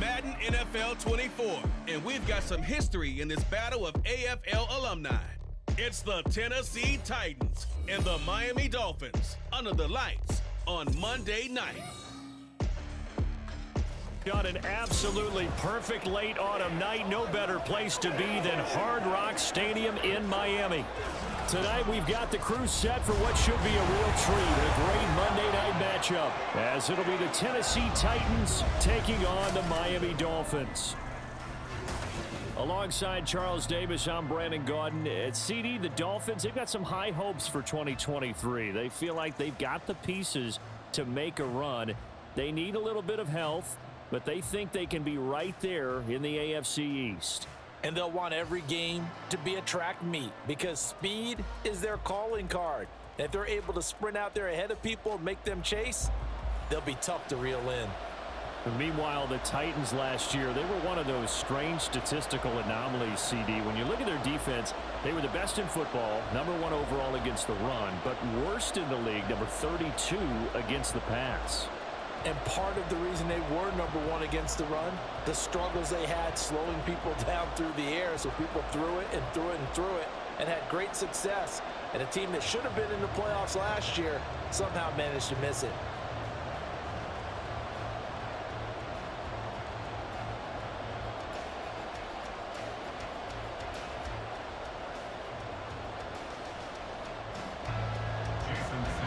Madden NFL 24, and we've got some history in this battle of AFL alumni. It's the Tennessee Titans and the Miami Dolphins under the lights on Monday night. On an absolutely perfect late autumn night, no better place to be than Hard Rock Stadium in Miami. Tonight we've got the crew set for what should be a real treat, a great Monday night matchup, as it'll be the Tennessee Titans taking on the Miami Dolphins. Alongside Charles Davis, I'm Brandon Gaudin. At CD, the Dolphins, they've got some high hopes for 2023. They feel like they've got the pieces to make a run. They need a little bit of health, but they think they can be right there in the AFC East. And they'll want every game to be a track meet because speed is their calling card. And if they're able to sprint out there ahead of people and make them chase, they'll be tough to reel in. And meanwhile, the Titans last year, they were one of those strange statistical anomalies, CD. When you look at their defense, they were the best in football, #1 overall against the run, but worst in the league, number 32 against the pass. And part of the reason they were #1 against the run, the struggles they had slowing people down through the air, so people threw it and threw it and threw it and had great success. And a team that should have been in the playoffs last year somehow managed to miss it.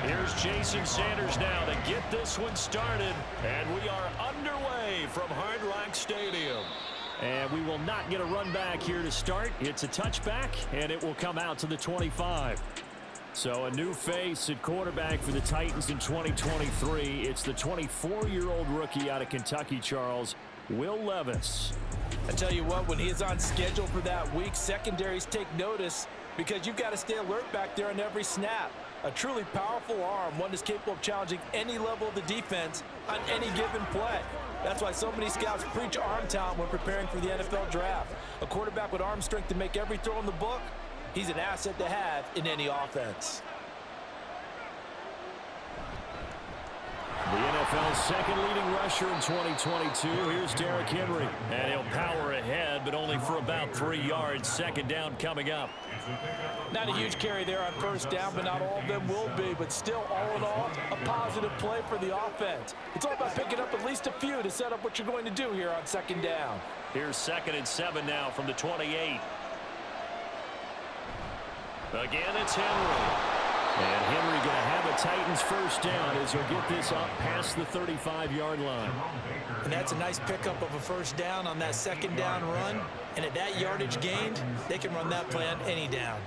Here's Jason Sanders now to get this one started. And we are underway from Hard Rock Stadium. And we will not get a run back here to start. It's a touchback, and it will come out to the 25. So a new face at quarterback for the Titans in 2023. It's the 24-year-old rookie out of Kentucky, Charles, Will Levis. I tell you what, when he is on schedule for that week, secondaries take notice because you've got to stay alert back there on every snap. A truly powerful arm, one that's capable of challenging any level of the defense on any given play. That's why so many scouts preach arm talent when preparing for the NFL draft. A quarterback with arm strength to make every throw in the book, he's an asset to have in any offense. The NFL's second leading rusher in 2022. Here's Derrick Henry. And he'll power ahead, but only for about 3 yards. Second down coming up. Not a huge carry there on first down, but not all of them will be. But still, all in all, a positive play for the offense. It's all about picking up at least a few to set up what you're going to do here on second down. Here's 2nd and 7 now from the 28. Again, it's Henry. And Henry going to have a Titans first down as he'll get this up past the 35-yard line. And that's a nice pickup of a first down on that second down run. And at that yardage gained, they can run that play on any down.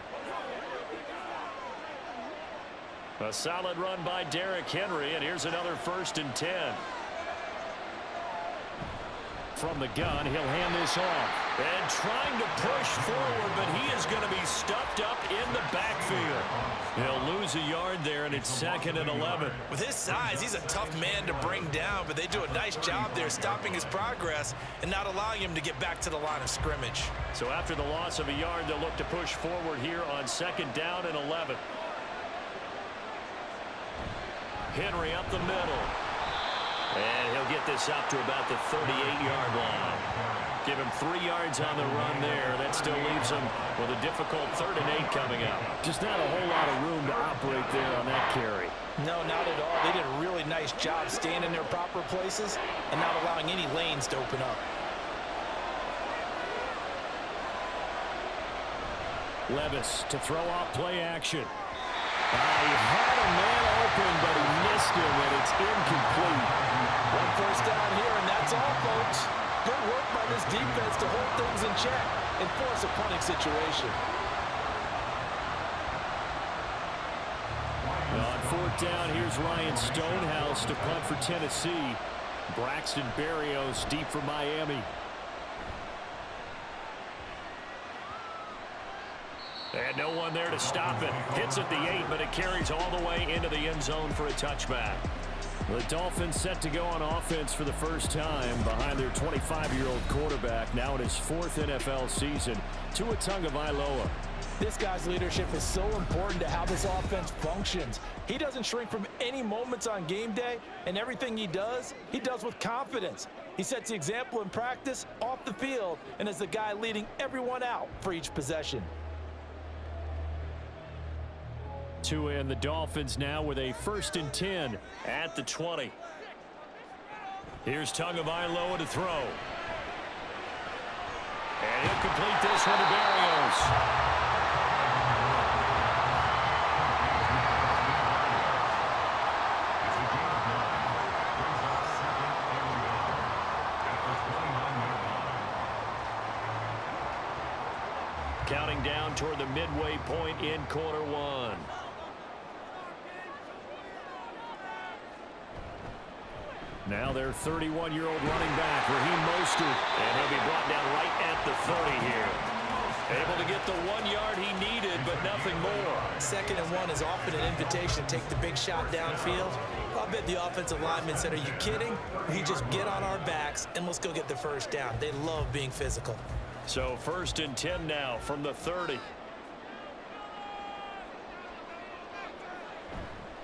A solid run by Derrick Henry, and here's another 1st and 10. From the gun, he'll hand this off. And trying to push forward, but he is going to be stuffed up in the backfield. He'll lose a yard there, and it's 2nd and 11. With his size, he's a tough man to bring down, but they do a nice job there stopping his progress and not allowing him to get back to the line of scrimmage. So after the loss of a yard, they'll look to push forward here on 2nd down and 11. Henry up the middle. And he'll get this up to about the 38-yard line. Give him 3 yards on the run there. That still leaves him with a difficult 3rd and 8 coming up. Just not a whole lot of room to operate there on that carry. No, not at all. They did a really nice job staying in their proper places and not allowing any lanes to open up. Levis to throw off play action. He had a man open, but he missed him, and it's incomplete. One first down here, and that's all, folks. Good work by this defense to hold things in check and force a punting situation. On 4th down, here's Ryan Stonehouse to punt for Tennessee. Braxton Berrios deep for Miami. And no one there to stop it. Hits at the 8, but it carries all the way into the end zone for a touchback. The Dolphins set to go on offense for the first time behind their 25-year-old quarterback, now in his 4th NFL season, Tua Tagovailoa. This guy's leadership is so important to how this offense functions. He doesn't shrink from any moments on game day, and everything he does with confidence. He sets the example in practice, off the field, and is the guy leading everyone out for each possession. To end the Dolphins now with a 1st and 10 at the 20. Here's Tagovailoa to throw. And he'll complete this one to Berrios. Counting down toward the midway point in quarter one. Now their 31-year-old running back, Raheem Mostert, and he'll be brought down right at the 30 here. Able to get the 1 yard he needed, but nothing more. 2nd and 1 is often an invitation to take the big shot downfield. I bet the offensive linemen said, are you kidding? We just get on our backs and let's go get the 1st down. They love being physical. So 1st and 10 now from the 30.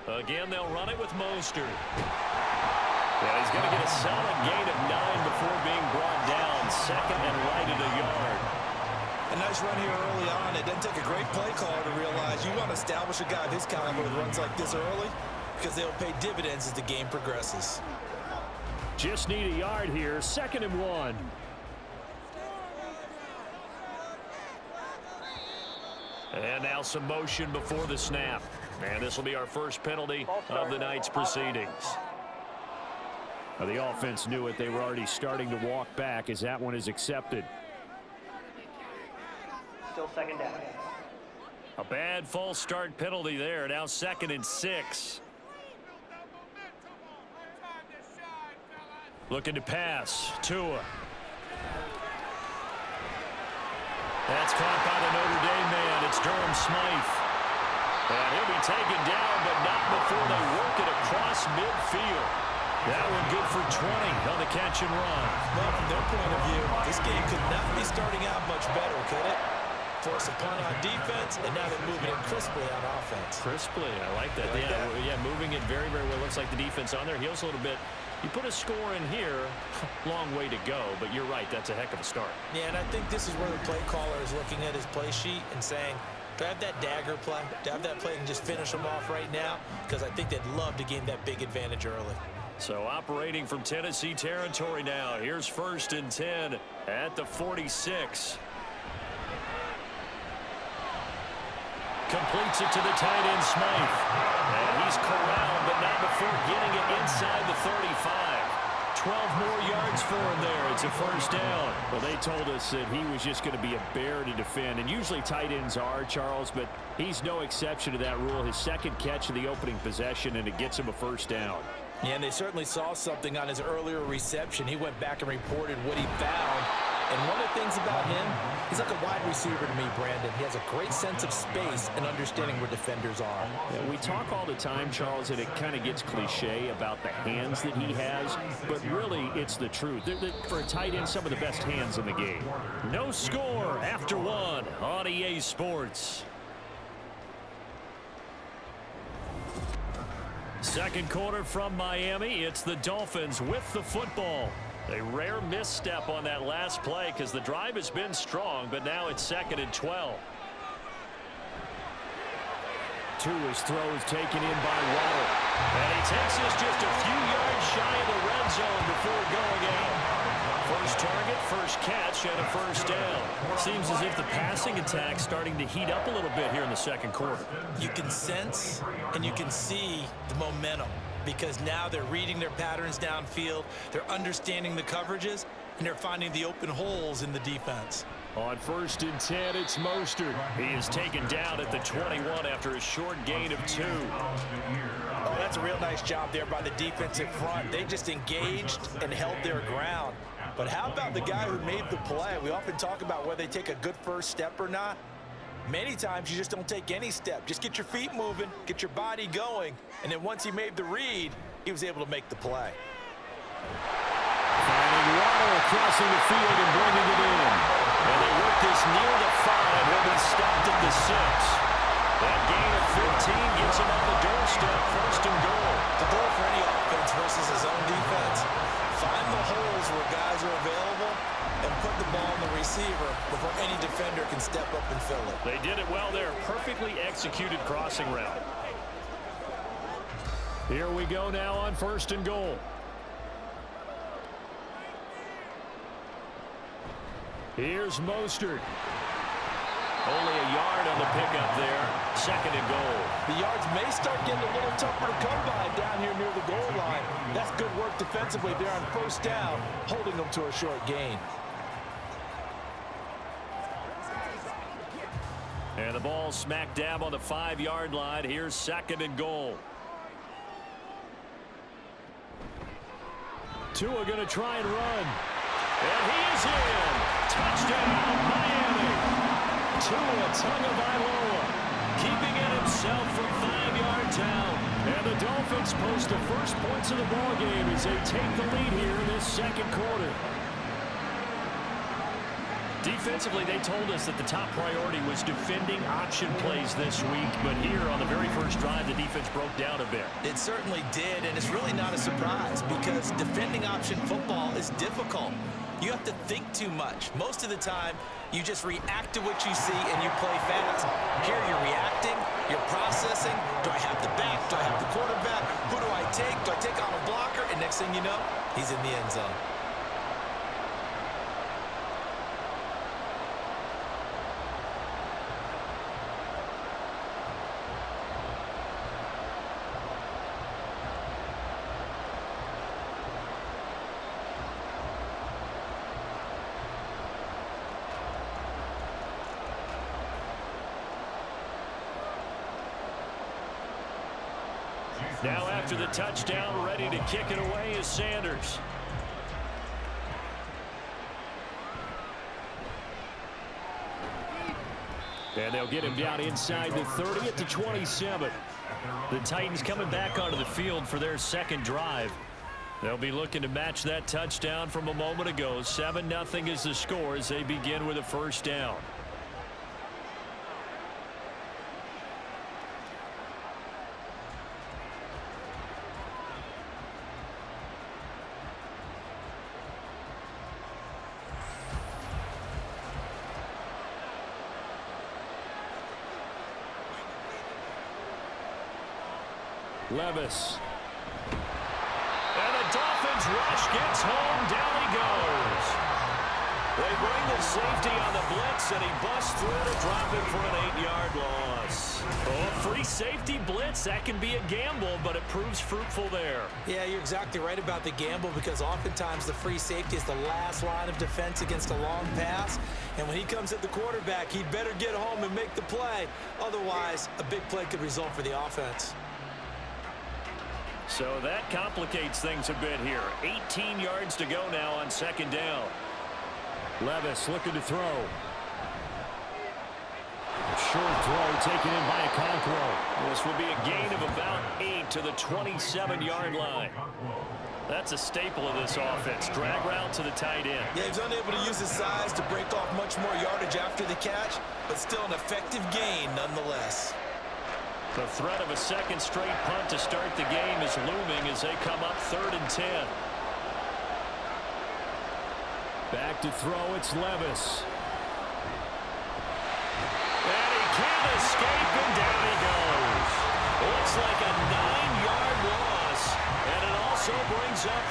Again, they'll run it with Mostert. Yeah, he's going to get a solid gain of 9 before being brought down. 2nd and right at a yard. A nice run here early on. It doesn't take a great play caller to realize you want to establish a guy of his caliber with runs like this early because they'll pay dividends as the game progresses. Just need a yard here. 2nd and 1. And now some motion before the snap. And this will be our first penalty of the night's proceedings. Now the offense knew it. They were already starting to walk back as that one is accepted. Still 2nd down. A bad false start penalty there. Now 2nd and 6. Looking to pass. Tua. That's caught by the Notre Dame man. It's Durham Smythe. And he'll be taken down, but not before they work it across midfield. That one good for 20 on the catch and run. Well, from their point of view, this game could not be starting out much better, could it? Force a punt on defense, and now they're moving it crisply on offense. Crisply, I like that. Yeah, moving it very, very well. Looks like the defense on their heels a little bit. You put a score in here, long way to go, but you're right, that's a heck of a start. Yeah, and I think this is where the play caller is looking at his play sheet and saying, do I have that dagger play? Do I have that play and just finish them off right now? Because I think they'd love to gain that big advantage early. So operating from Tennessee territory now. Here's 1st and 10 at the 46. Completes it to the tight end, Smythe. And he's corralled, but not before getting it inside the 35. 12 more yards for him there. It's a 1st down. Well, they told us that he was just going to be a bear to defend. And usually tight ends are, Charles, but he's no exception to that rule. His 2nd catch of the opening possession, and it gets him a 1st down. Yeah, and they certainly saw something on his earlier reception. He went back and reported what he found. And one of the things about him, he's like a wide receiver to me, Brandon. He has a great sense of space and understanding where defenders are. Yeah, we talk all the time, Charles, and it kind of gets cliche about the hands that he has, but really it's the truth. For a tight end, some of the best hands in the game. No score after 1 on EA Sports. 2nd quarter from Miami. It's the Dolphins with the football. A rare misstep on that last play because the drive has been strong, but now it's 2nd and 12. Tua's throw is taken in by Waddle. And he takes this just a few yards shy of the red zone before going out. First target, first catch, and a 1st down. Seems as if the passing attack's starting to heat up a little bit here in the 2nd quarter. You can sense and you can see the momentum because now they're reading their patterns downfield, they're understanding the coverages, and they're finding the open holes in the defense. On 1st and 10, it's Mostert. He is taken down at the 21 after a short gain of 2. Oh, that's a real nice job there by the defensive front. They just engaged and held their ground. But how about the guy who made the play? We often talk about whether they take a good first step or not. Many times you just don't take any step. Just get your feet moving, get your body going, and then once he made the read, he was able to make the play. Finding Waddle crossing the field and bringing it in. And they work this near the 5. He'll be stopped at the 6. That gain of 15 gets him on the doorstep, 1st and goal. The goal for any offense versus his own defense, find the holes where guys are available and put the ball on the receiver before any defender can step up and fill it. They did it well there. Perfectly executed crossing route. Here we go now on 1st and goal. Here's Mostert. Only a yard on the pickup there. 2nd and goal. The yards may start getting a little tougher to come by down here near the goal line. That's good work defensively there on 1st down, holding them to a short gain. And the ball smack dab on the 5-yard line. Here's 2nd and goal. Tua going to try and run. And he is in. Touchdown, Miami. Tua Tagovailoa keeping it himself from 5 yards out. And the Dolphins post the first points of the ball game as they take the lead here in this 2nd quarter. Defensively, they told us that the top priority was defending option plays this week. But here on the very first drive, the defense broke down a bit. It certainly did, and it's really not a surprise because defending option football is difficult. You have to think too much. Most of the time, you just react to what you see and you play fast. Here you're reacting, you're processing. Do I have the back? Do I have the quarterback? Who do I take? Do I take on a blocker? And next thing you know, he's in the end zone. Now after the touchdown, ready to kick it away is Sanders. And they'll get him down inside the 30 at the 27. The Titans coming back onto the field for their 2nd drive. They'll be looking to match that touchdown from a moment ago. 7-0 is the score as they begin with a 1st down. Levis. And the Dolphins rush gets home. Down he goes. They bring the safety on the blitz, and he busts through to drop it for an 8-yard loss. Oh, free safety blitz. That can be a gamble, but it proves fruitful there. Yeah, you're exactly right about the gamble because oftentimes the free safety is the last line of defense against a long pass. And when he comes at the quarterback, he'd better get home and make the play. Otherwise, a big play could result for the offense. So that complicates things a bit here. 18 yards to go now on 2nd down. Levis looking to throw. Short throw taken in by Okonkwo. This will be a gain of about 8 to the 27-yard line. That's a staple of this offense. Drag route to the tight end. Yeah, he's unable to use his size to break off much more yardage after the catch, but still an effective gain nonetheless. The threat of a 2nd straight punt to start the game is looming as they come up 3rd and 10. Back to throw, it's Levis. And he can't escape, and down he goes. Looks like a 9-yard loss, and it also brings up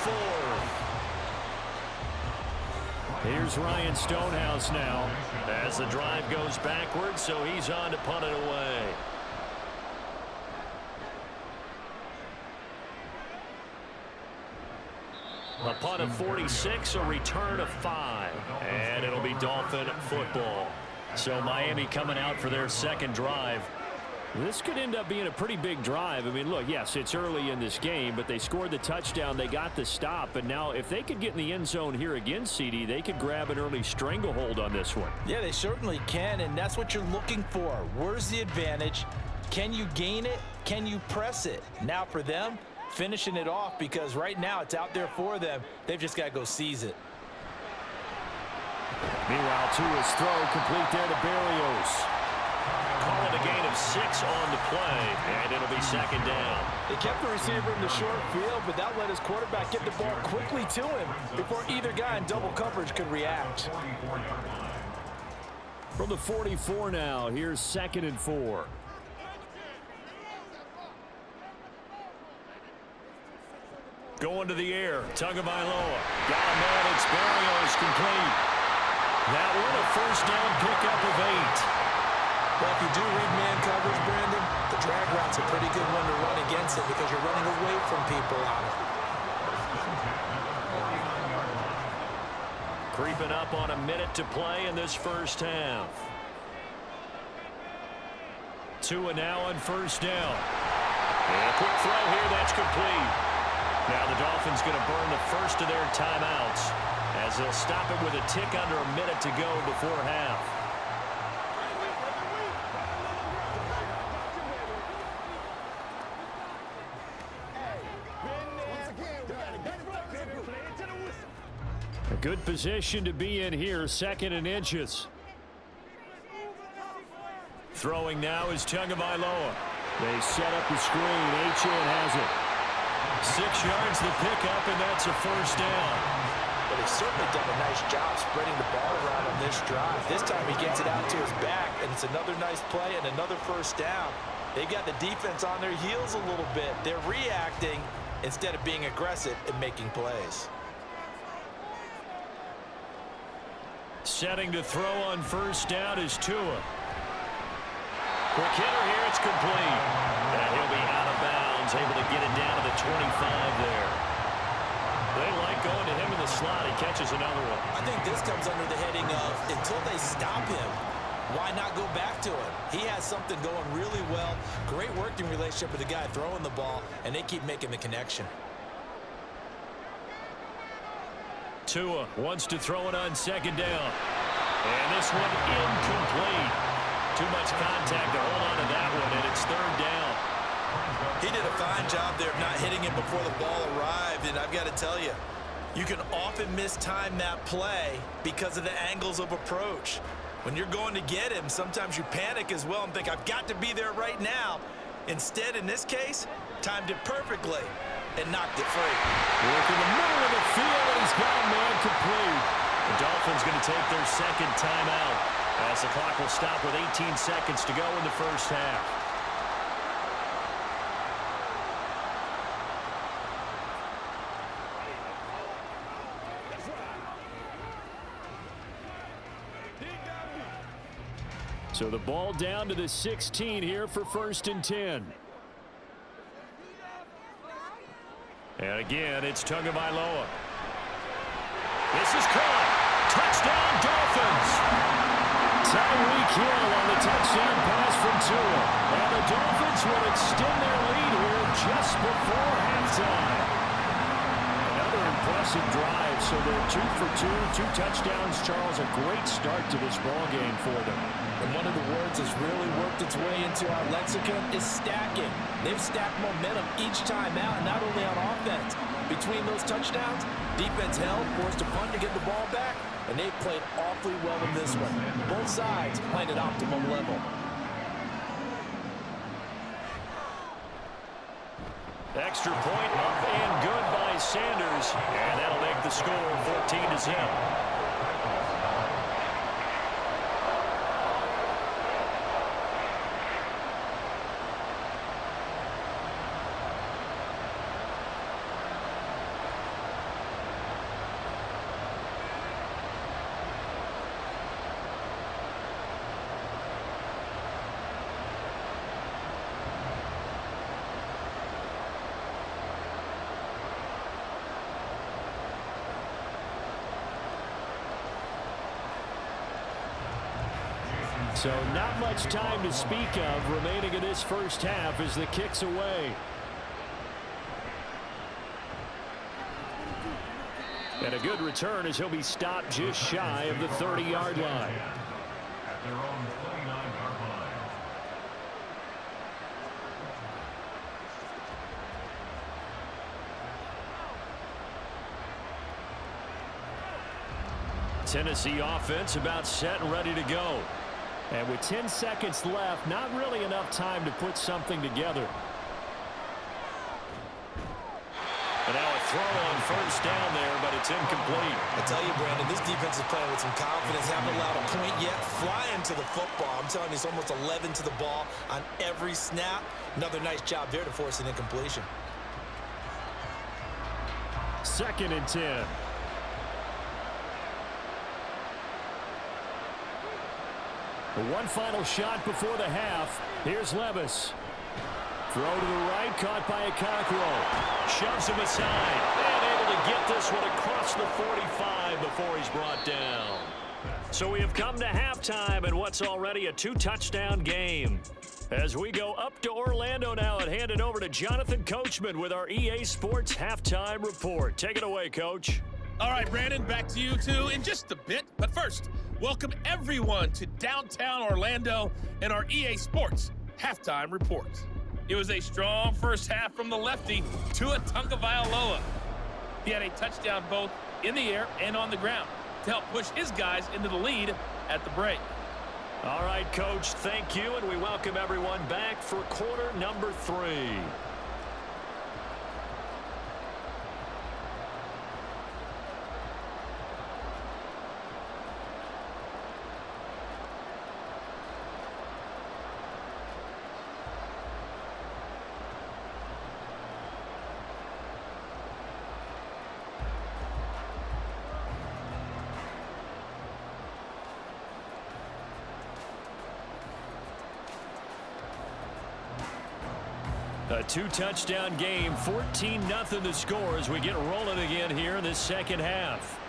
4. Here's Ryan Stonehouse now as the drive goes backwards, so he's on to punt it away. A punt of 46, a return of 5, and it'll be Dolphin football. So Miami coming out for their 2nd drive. This could end up being a pretty big drive. I mean, look, yes, it's early in this game, but they scored the touchdown. They got the stop. And now if they could get in the end zone here again, CD, they could grab an early stranglehold on this one. Yeah, they certainly can, and that's what you're looking for. Where's the advantage? Can you gain it? Can you press it? Now for them, finishing it off because right now it's out there for them. They've just got to go seize it. Meanwhile, Tua's throw complete there to Berrios. Call it a gain of 6 on the play, and it'll be second down. They kept the receiver in the short field, but that let his quarterback get the ball quickly to him before either guy in double coverage could react. From the 44 now, here's 2nd and 4. Going to the air, Tagovailoa. Got him there, it's Berrios complete. That one a first down pickup of 8. Well, if you do read man coverage, Brandon, the drag route's a pretty good one to run against it because you're running away from people on it. Creeping up on a minute to play in this first half. Tua now on first down. And a quick throw here, that's complete. Now the Dolphins going to burn the first of their timeouts as they'll stop it with a tick under a minute to go before half. A good position to be in here, 2nd and inches. Throwing now is Tagovailoa. They set up the screen. Achane has it. 6 yards the pickup, and that's a first down. But he's certainly done a nice job spreading the ball around on this drive. This time he gets it out to his back, and it's another nice play and another first down. They've got the defense on their heels a little bit. They're reacting instead of being aggressive and making plays. Setting to throw on first down is Tua. Quick hitter here, it's complete. And he'll be out of bounds, able to get it down to the 25 there. They like going to him in the slot. He catches another one. I think this comes under the heading of until they stop him, why not go back to him? He has something going really well. Great working relationship with the guy throwing the ball, and they keep making the connection. Tua wants to throw it on second down. And this one incomplete. Too much contact to hold on to that one, and it's third down. He did a fine job there of not hitting it before the ball arrived, and I've got to tell you, you can often mistime that play because of the angles of approach. When you're going to get him, sometimes you panic as well and think, I've got to be there right now. Instead, in this case, timed it perfectly and knocked it free. Work in the middle of the field, and he's got a man complete. The Dolphins going to take their second timeout as the clock will stop with 18 seconds to go in the first half. So the ball down to the 16 here for 1st and 10. And again, it's Tagovailoa. This is caught. Touchdown, Dolphins. Tyreek Hill on the touchdown pass from Tua. And the Dolphins will extend their lead here just before halftime. Another impressive drive. So they're 2 for 2, 2 touchdowns. Charles, a great start to this ball game for them. And one of the words that's really worked its way into our lexicon is stacking. They've stacked momentum each time out, and not only on offense. Between those touchdowns, defense held, forced a punt to get the ball back, and they've played awfully well in this one. Both sides playing at optimum level. Extra point up and good by Sanders, and that'll make the score 14-0. So not much time to speak of remaining in this first half as the kick's away. And a good return as he'll be stopped just shy of the 30-yard line. At their own 29-yard line. Tennessee offense about set and ready to go. And with 10 seconds left, not really enough time to put something together. And now a throw on first down there, but it's incomplete. I tell you, Brandon, this defense is playing with some confidence. Haven't allowed a point yet. Flying to the football. I'm telling you, it's almost 11 to the ball on every snap. Another nice job there to force an incompletion. 2nd and 10. One final shot before the half. Here's Levis. Throw to the right, caught by Okonkwo. Shoves him aside. And able to get this one across the 45 before he's brought down. So we have come to halftime in what's already a 2-touchdown game. As we go up to Orlando now and hand it over to Jonathan Coachman with our EA Sports Halftime Report. Take it away, Coach. All right, Brandon, back to you two in just a bit. But first, welcome everyone to downtown Orlando and our EA Sports Halftime Report. It was a strong first half from the lefty, Tua Tagovailoa. He had a touchdown both in the air and on the ground to help push his guys into the lead at the break. All right, Coach, thank you, and we welcome everyone back for quarter number 3. A 2-touchdown game, 14-0 the score as we get rolling again here in this second half.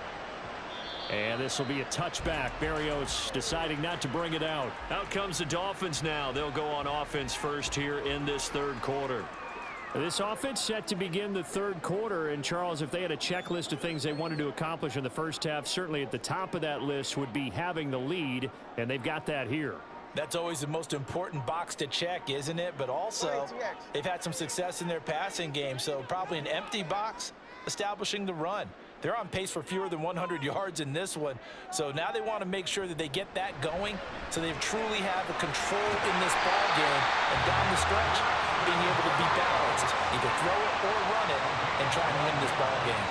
And this will be a touchback. Berrios deciding not to bring it out. Out comes the Dolphins now. They'll go on offense first here in this third quarter. This offense set to begin the third quarter. And, Charles, if they had a checklist of things they wanted to accomplish in the first half, certainly at the top of that list would be having the lead, and they've got that here. That's always the most important box to check, isn't it? But also, they've had some success in their passing game, so probably an empty box establishing the run. They're on pace for fewer than 100 yards in this one, so now they want to make sure that they get that going so they truly have a control in this ball game, and down the stretch, being able to be balanced, either throw it or run it, and try and win this ball game.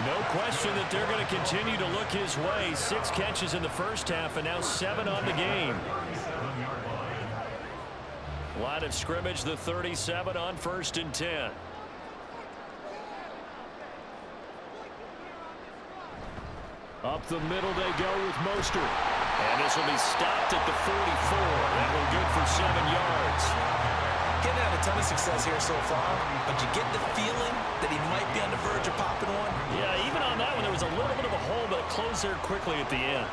No question that they're going to continue to look his way. 6 catches in the first half and now 7 on the game. Line of scrimmage, the 37 on 1st and 10. Up the middle they go with Mostert. And this will be stopped at the 44. That will good for 7 yards. Getting had a ton of success here so far, but you get the feeling that he might be on the verge of popping one. Yeah, even on that one, there was a little bit of a hole, but it closed there quickly at the end.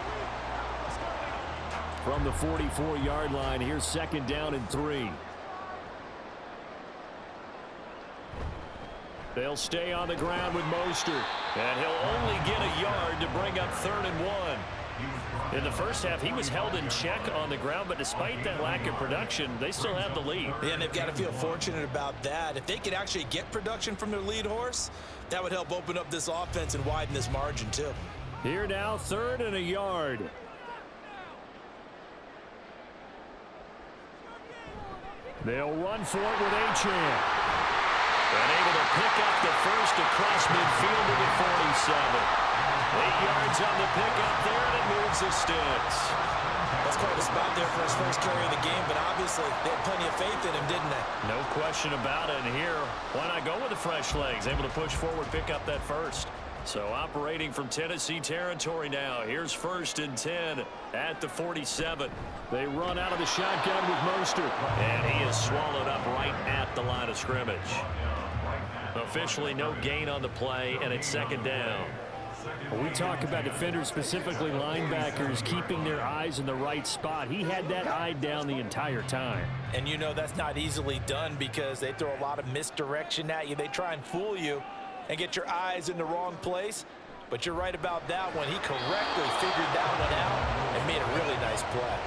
From the 44-yard line, here's 2nd down and 3. They'll stay on the ground with Mostert, and he'll only get a yard to bring up 3rd and 1. In the first half, he was held in check on the ground, but despite that lack of production, they still have the lead. Yeah, and they've got to feel fortunate about that. If they could actually get production from their lead horse, that would help open up this offense and widen this margin, too. Here now, 3rd and a yard. They'll run for it with Achane. And able to pick up the first across midfield to the 47. 8 yards on the pickup there, and it moves the sticks. That's quite a spot there for his first carry of the game, but obviously they had plenty of faith in him, didn't they? No question about it. And here, why not go with the fresh legs? Able to push forward, pick up that first. So operating from Tennessee territory now. Here's 1st and 10 at the 47. They run out of the shotgun with Mostert. And he is swallowed up right at the line of scrimmage. Officially no gain on the play, and it's 2nd down. We talk about defenders, specifically linebackers, keeping their eyes in the right spot. He had that eye down the entire time. And you know that's not easily done because they throw a lot of misdirection at you. They try and fool you and get your eyes in the wrong place. But you're right about that one. He correctly figured that one out and made a really nice play.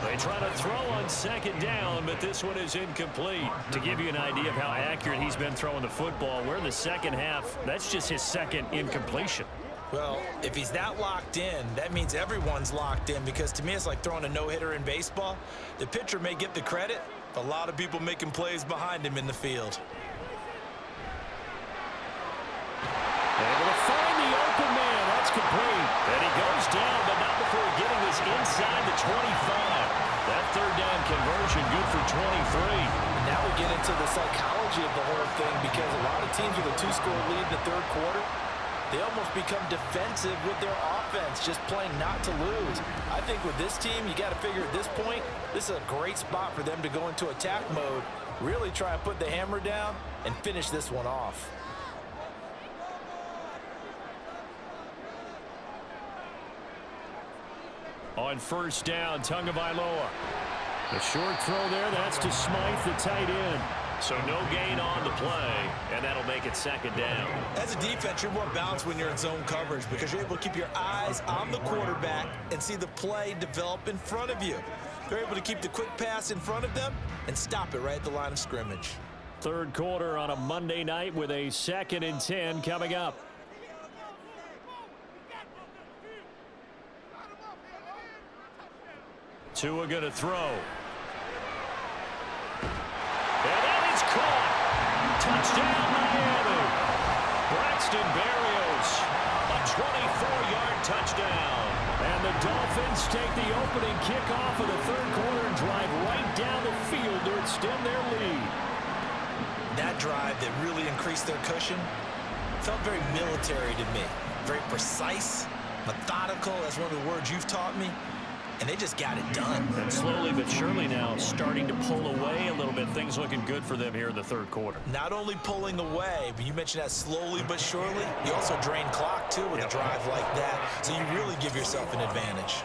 They try to throw on 2nd down, but this one is incomplete. To give you an idea of how accurate he's been throwing the football, we're in the second half. That's just his 2nd incompletion. Well, if he's that locked in, that means everyone's locked in, because to me it's like throwing a no-hitter in baseball. The pitcher may get the credit, but a lot of people making plays behind him in the field. Able to find the open man. That's complete. And he goes down, but not before getting this inside the 25. That third down conversion good for 23. Now we get into the psychology of the whole thing, because a lot of teams with a 2-score lead in the third quarter, they almost become defensive with their offense, just playing not to lose. I think with this team, you got to figure at this point, this is a great spot for them to go into attack mode, really try and put the hammer down and finish this one off. On first down, Tagovailoa. The short throw there, that's to Smythe, the tight end. So no gain on the play, and that'll make it second down. As a defense, you're more balanced when you're in zone coverage, because you're able to keep your eyes on the quarterback and see the play develop in front of you. They're able to keep the quick pass in front of them and stop it right at the line of scrimmage. Third quarter on a Monday night with a 2nd and 10 coming up. Tua going to throw. And that is caught. Touchdown, Miami. Braxton Berrios, a 24-yard touchdown. And the Dolphins take the opening kickoff of the third quarter and drive right down the field to extend their lead. That drive that really increased their cushion felt very military to me. Very precise, methodical, that's one of the words you've taught me. And they just got it done. And slowly but surely now starting to pull away a little bit. Things looking good for them here in the third quarter. Not only pulling away, but you mentioned that slowly but surely. You also drain clock, too, with a drive like that. So you really give yourself an advantage.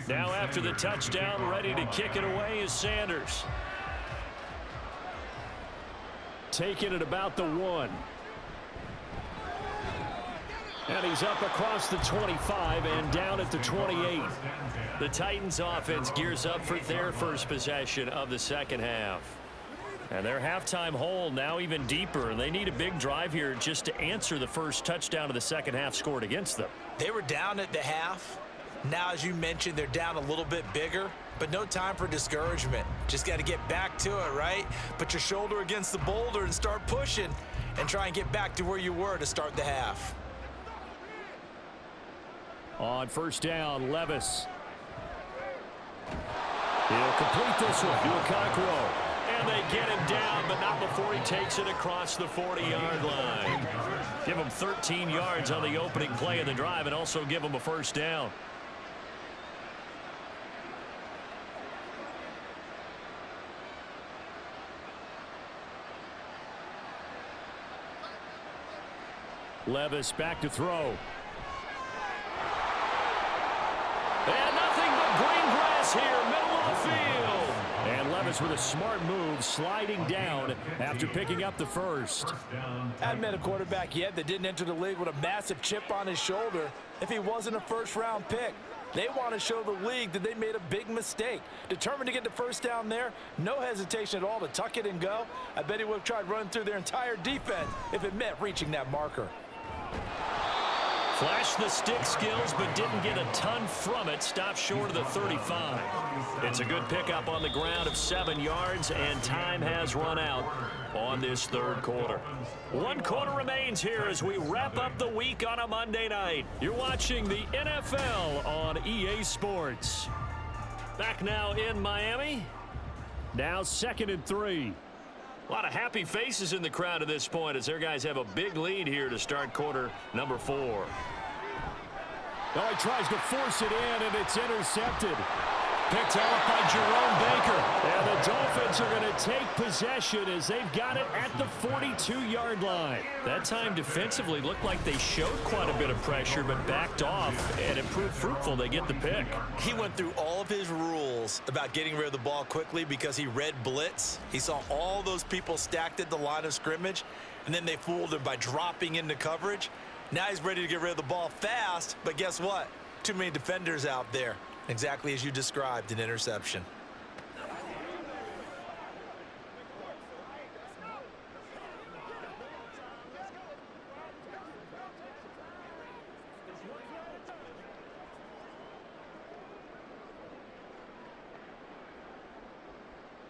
Now after the touchdown, ready to kick it away is Sanders. Taking it about the 1. And he's up across the 25 and down at the 28. The Titans offense gears up for their first possession of the second half. And their halftime hole now even deeper, and they need a big drive here just to answer the first touchdown of the second half scored against them. They were down at the half. Now, as you mentioned, they're down a little bit bigger, but no time for discouragement. Just got to get back to it, right? Put your shoulder against the boulder and start pushing and try and get back to where you were to start the half. On first down, Levis. He'll complete this one to Okonkwo. And they get him down, but not before he takes it across the 40-yard line. Give him 13 yards on the opening play of the drive and also give him a first down. Levis back to throw. And nothing but green grass here, middle of the field. And Levis with a smart move, sliding down after picking up the first. Hadn't met a quarterback yet that didn't enter the league with a massive chip on his shoulder if he wasn't a first-round pick. They want to show the league that they made a big mistake. Determined to get the first down there, no hesitation at all to tuck it and go. I bet he would have tried running through their entire defense if it meant reaching that marker. Flashed the stick skills, but didn't get a ton from it. Stopped short of the 35. It's a good pickup on the ground of 7 yards, and time has run out on this third quarter. 1 quarter remains here as we wrap up the week on a Monday night. You're watching the NFL on EA Sports. Back now in Miami. Now 2nd and 3. A lot of happy faces in the crowd at this point as their guys have a big lead here to start quarter number 4. Oh, he tries to force it in, and it's intercepted. Picked off by Jerome Baker. And the Dolphins are going to take possession as they've got it at the 42-yard line. That time defensively looked like they showed quite a bit of pressure but backed off, and it proved fruitful. They get the pick. He went through all of his rules about getting rid of the ball quickly because he read blitz. He saw all those people stacked at the line of scrimmage, and then they fooled him by dropping into coverage. Now he's ready to get rid of the ball fast, but guess what? Too many defenders out there. Exactly as you described, an interception.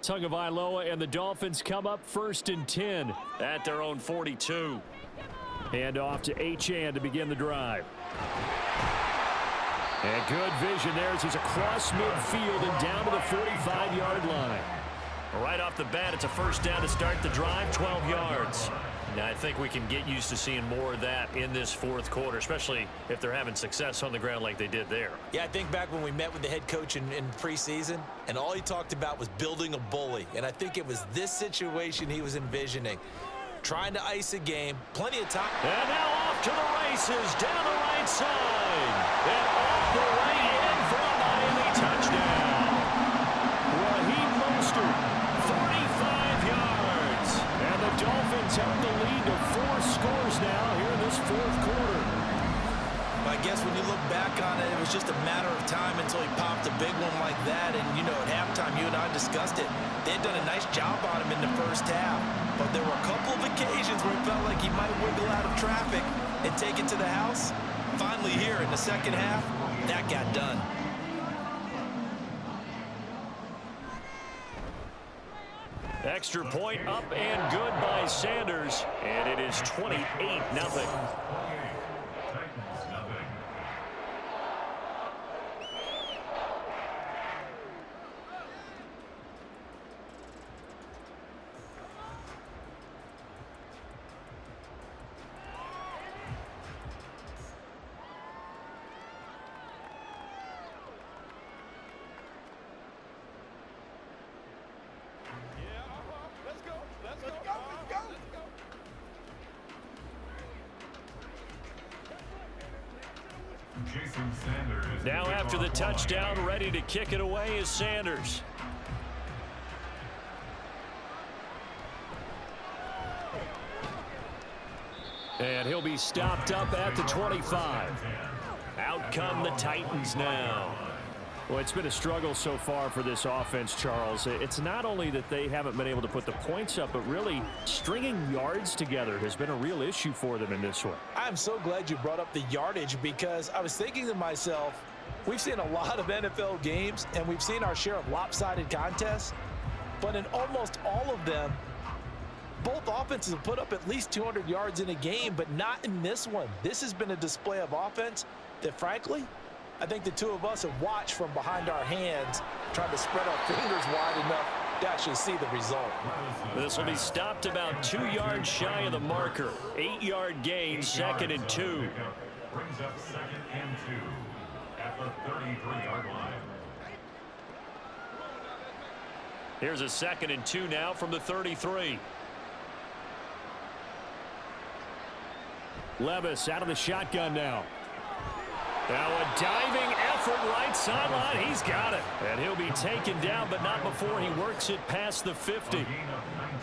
Tagovailoa and the Dolphins come up 1st and 10 at their own 42. Hand off to Achane to begin the drive. And good vision there as he's across midfield and down to the 45-yard line. Right off the bat, it's a first down to start the drive, 12 yards. Now, I think we can get used to seeing more of that in this fourth quarter, especially if they're having success on the ground like they did there. Yeah, I think back when we met with the head coach in preseason, and all he talked about was building a bully. And I think it was this situation he was envisioning. Trying to ice a game, plenty of time. And now off to the races, down the right side. And off the way in for a Miami touchdown. Raheem Mostert, 35 yards. And the Dolphins have the lead to 4 scores now here in this fourth quarter. I guess when you look back on it, it was just a matter of time until he popped a big one like that. And, you know, at halftime, you and I discussed it. They had done a nice job on him in the first half. But there were a couple of occasions where it felt like he might wiggle out of traffic and take it to the house. Finally here in the second half, that got done. Extra point up and good by Sanders. And it is 28-0. Titans, nothing. Now after the touchdown, ready to kick it away is Sanders. And he'll be stopped up at the 25. Out come the Titans now. Well, it's been a struggle so far for this offense, Charles. It's not only that they haven't been able to put the points up, but really stringing yards together has been a real issue for them in this one. I'm so glad you brought up the yardage because I was thinking to myself, we've seen a lot of NFL games and we've seen our share of lopsided contests, but in almost all of them, both offenses have put up at least 200 yards in a game, but not in this one. This has been a display of offense that, frankly, I think the two of us have watched from behind our hands, trying to spread our fingers wide enough to actually see the result. This will be stopped about 2 yards shy of the marker. 8-yard gain, 2nd and 2. Brings up 2nd and 2 at the 33-yard line. Here's a 2nd and 2 now from the 33. Levis out of the shotgun now. Now a diving effort right sideline. He's got it. And he'll be taken down, but not before he works it past the 50.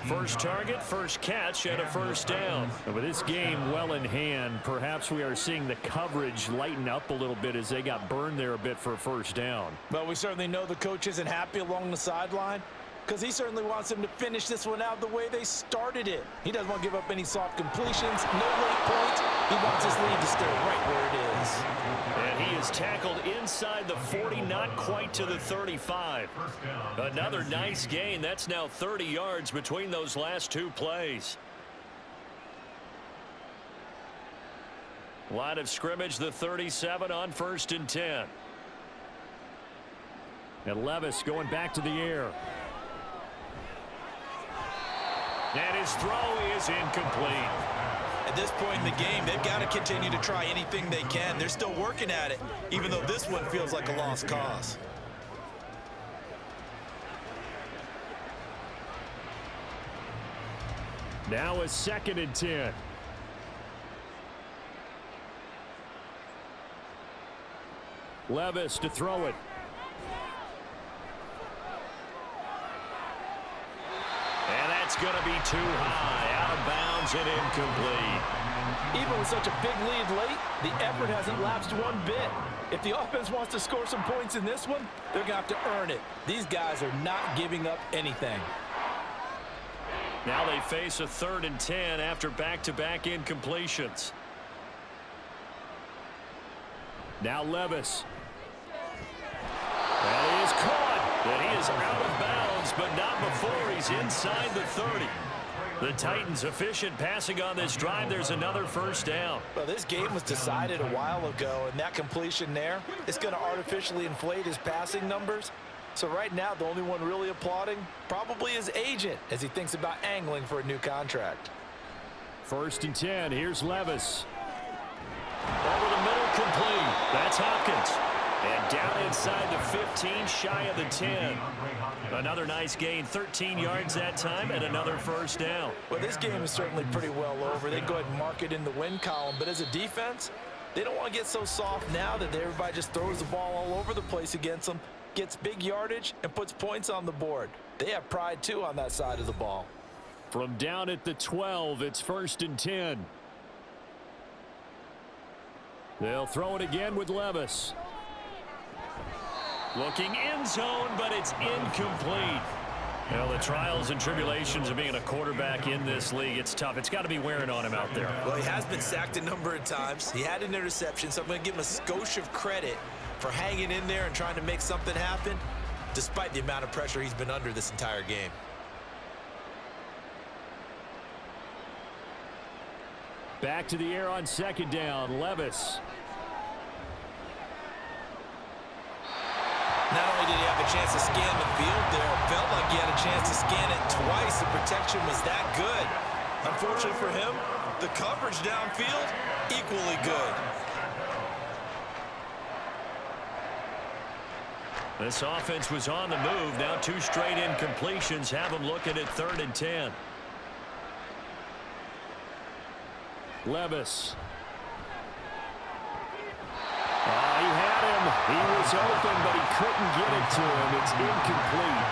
First target, first catch, and a first down. And with this game well in hand, perhaps we are seeing the coverage lighten up a little bit as they got burned there a bit for a first down. Well, we certainly know the coach isn't happy along the sideline because he certainly wants them to finish this one out the way they started it. He doesn't want to give up any soft completions, no late points. He wants his lead to stay right where it is. And he is tackled inside the 40, not quite to the 35. Another nice gain. That's now 30 yards between those last two plays. Line of scrimmage, the 37 on 1st and 10. And Levis going back to the air. And his throw is incomplete. At this point in the game, they've got to continue to try anything they can. They're still working at it, even though this one feels like a lost cause. Now a 2nd and 10. Levis to throw it. And that's going to be too high. Out of bounds and incomplete. Even with such a big lead late, the effort hasn't lapsed one bit. If the offense wants to score some points in this one, they're going to have to earn it. These guys are not giving up anything. Now they face a 3rd and 10 after back-to-back incompletions. Now Levis. And he is caught. And he is out of bounds, but not before he's inside the 30. The Titans efficient passing on this drive. There's another 1st down. Well, this game was decided a while ago, and that completion there is going to artificially inflate his passing numbers. So right now, the only one really applauding probably his agent as he thinks about angling for a new contract. 1st and 10. Here's Levis. Over the middle, complete. That's Hopkins. And down inside the 15, shy of the 10. Another nice gain, 13 yards that time, and another 1st down. Well, this game is certainly pretty well over. They go ahead and mark it in the win column. But as a defense, they don't want to get so soft now that everybody just throws the ball all over the place against them, gets big yardage, and puts points on the board. They have pride, too, on that side of the ball. From down at the 12, it's 1st and 10. They'll throw it again with Levis. Looking end zone, but it's incomplete. Well, the trials and tribulations of being a quarterback in this league, it's tough. It's got to be wearing on him out there. Well, he has been sacked a number of times. He had an interception, so I'm going to give him a skosh of credit for hanging in there and trying to make something happen, despite the amount of pressure he's been under this entire game. Back to the air on 2nd down, Levis. Not only did he have a chance to scan the field there, it felt like he had a chance to scan it twice. The protection was that good. Unfortunately for him, the coverage downfield, equally good. This offense was on the move. Now 2 straight incompletions have them looking at 3rd and 10. Levis. He had him. He was open, but he couldn't get it to him. It's incomplete.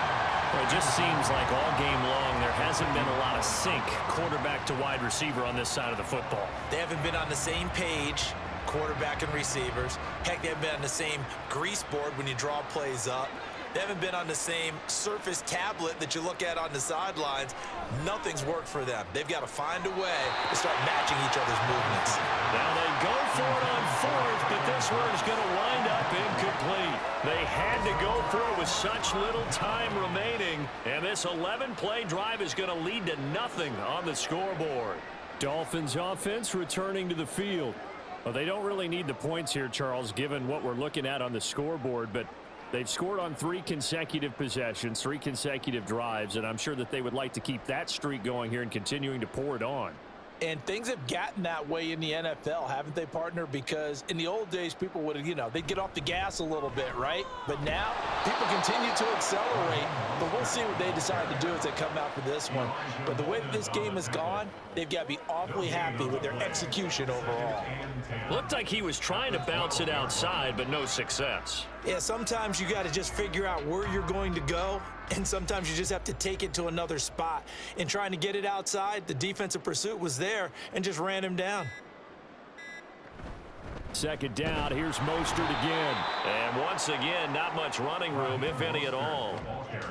Well, it just seems like all game long there hasn't been a lot of sync quarterback to wide receiver on this side of the football. They haven't been on the same page, quarterback and receivers. Heck, they haven't been on the same grease board when you draw plays up. They haven't been on the same surface tablet that you look at on the sidelines. Nothing's worked for them. They've got to find a way to start matching each other's movements. Now they go for it on 4th, but this one is going to wind up incomplete. They had to go for it with such little time remaining, and this 11-play drive is going to lead to nothing on the scoreboard. Dolphins offense returning to the field. Well, they don't really need the points here, Charles, given what we're looking at on the scoreboard, but they've scored on 3 consecutive possessions, 3 consecutive drives, and I'm sure that they would like to keep that streak going here and continuing to pour it on. And things have gotten that way in the NFL, haven't they, partner? Because in the old days, people would, they'd get off the gas a little bit, right? But now, people continue to accelerate. But we'll see what they decide to do as they come out for this one. But the way that this game has gone, they've got to be awfully happy with their execution overall. Looked like he was trying to bounce it outside, but no success. Yeah, sometimes you got to just figure out where you're going to go, and sometimes you just have to take it to another spot. In trying to get it outside, the defensive pursuit was there and just ran him down. 2nd down, here's Mostert again. And once again, not much running room, if any at all.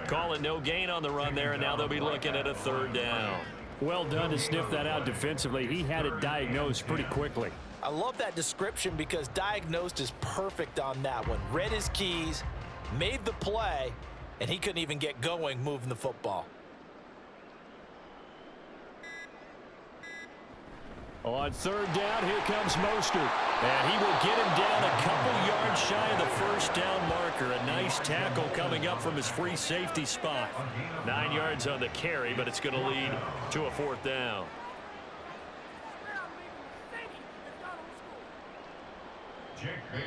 Calling no gain on the run there, and now they'll be looking at a 3rd down. Well done to sniff that out defensively. He had it diagnosed pretty quickly. I love that description because diagnosed is perfect on that one. Read his keys, made the play, and he couldn't even get going moving the football. On 3rd down, here comes Mostert. And he will get him down a couple yards shy of the 1st down marker. A nice tackle coming up from his free safety spot. 9 yards on the carry, but it's going to lead to a 4th down. Jake Bailey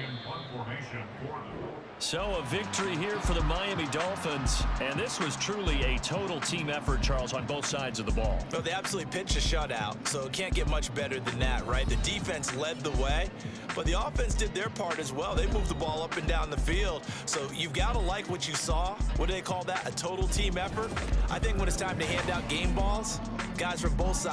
in punt formation for the Dolphins. So a victory here for the Miami Dolphins, and this was truly a total team effort, Charles, on both sides of the ball. Well, they absolutely pitched a shutout, so it can't get much better than that, right? The defense led the way, but the offense did their part as well. They moved the ball up and down the field, so you've got to like what you saw. What do they call that? A total team effort? I think when it's time to hand out game balls, guys from both sides